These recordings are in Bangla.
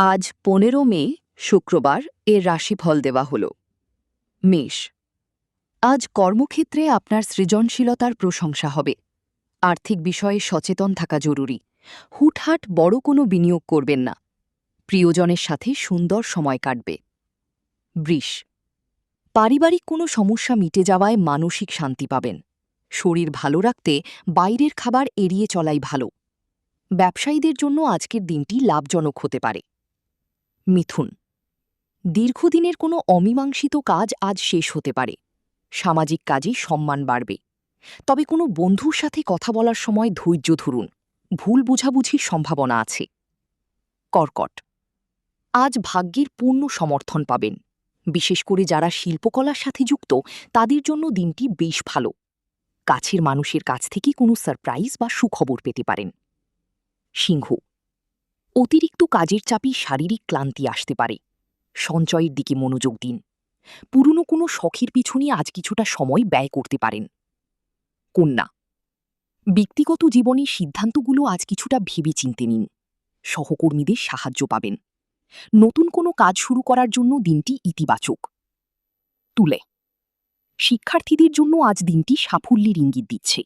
আজ 15 মে শুক্রবার এর রাশিফল দেওয়া হল। মেষ, আজ কর্মক্ষেত্রে আপনার সৃজনশীলতার প্রশংসা হবে। আর্থিক বিষয়ে সচেতন থাকা জরুরি। হুটহাট বড় কোনো বিনিয়োগ করবেন না। প্রিয়জনের সাথে সুন্দর সময় কাটবে। বৃষ, পারিবারিক কোনো সমস্যা মিটে যাওয়ায় মানসিক শান্তি পাবেন। শরীর ভালো রাখতে বাইরের খাবার এড়িয়ে চলাই ভালো। ব্যবসায়ীদের জন্য আজকের দিনটি লাভজনক হতে পারে। মিথুন, দীর্ঘদিনের কোনো অমীমাংসিত কাজ আজ শেষ হতে পারে। সামাজিক কাজে সম্মান বাড়বে। তবে কোনো বন্ধুর সাথে কথা বলার সময় ধৈর্য ধরুন। ভুল বোঝাবুঝির সম্ভাবনা আছে। কর্কট, আজ ভাগ্যের পূর্ণ সমর্থন পাবেন। বিশেষ করে যারা শিল্পকলার সাথে যুক্ত তাদের জন্য দিনটি বেশ ভালো। কাছের মানুষের কাছ থেকে কোনো সারপ্রাইজ বা সুখবর পেতে পারেন। সিংহ, অতিরিক্ত কাজের চাপে শারীরিক ক্লান্তি আসতে পারে। সঞ্চয়ের দিকে মনোযোগ দিন। পুরনো কোনো শখের পিছনে আজ কিছুটা সময় ব্যয় করতে পারেন। কন্যা, ব্যক্তিগত জীবনের সিদ্ধান্তগুলো আজ কিছুটা ভেবেচিন্তে নিন। সহকর্মীদের সাহায্য পাবেন। নতুন কোনো কাজ শুরু করার জন্য দিনটি ইতিবাচক। তুলে, শিক্ষার্থীদের জন্য আজ দিনটি সাফল্যের ইঙ্গিত দিচ্ছে।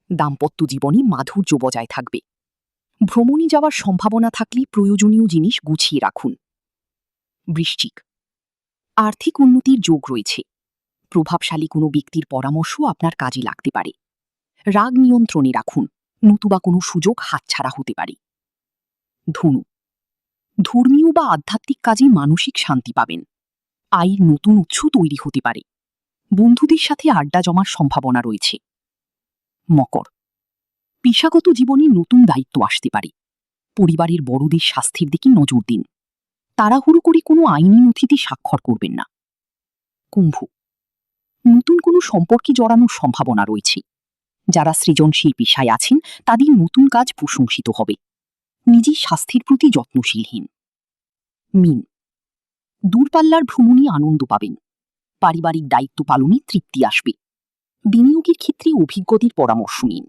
দাম্পত্য জীবনে মাধুর্য বজায় থাকবে। ভ্রমণে যাওয়ার সম্ভাবনা থাকলে প্রয়োজনীয় জিনিস গুছিয়ে রাখুন। বৃশ্চিক, আর্থিক উন্নতির যোগ রয়েছে। প্রভাবশালী কোনো ব্যক্তির পরামর্শ আপনার কাজে লাগতে পারে। রাগ নিয়ন্ত্রণে রাখুন, নতুবা কোনো সুযোগ হাতছাড়া হতে পারে। ধনু, ধর্মীয় বা আধ্যাত্মিক কাজে মানসিক শান্তি পাবেন। আয়ের নতুন উৎস তৈরি হতে পারে। বন্ধুদের সাথে আড্ডা জমার সম্ভাবনা রয়েছে। মকর, পেশাগত জীবনে নতুন দায়িত্ব আসতে পারে। পরিবারের বড়দের স্বাস্থ্যের দিকে নজর দিন। তাড়াহুড়ো করে কোনো আইনি নথিতে স্বাক্ষর করবেন না। কুম্ভ, নতুন কোনো সম্পর্কে জড়ানোর সম্ভাবনা রয়েছে। যারা সৃজনশীল পেশায় আছেন তাদের নতুন কাজ প্রশংসিত হবে। নিজের স্বাস্থ্যের প্রতি যত্নশীলহীন। মিন, দূরপাল্লার ভ্রমণে আনন্দ পাবেন। পারিবারিক দায়িত্ব পালনে তৃপ্তি আসবে। বিনিয়োগের ক্ষেত্রে অভিজ্ঞদের পরামর্শ নিন।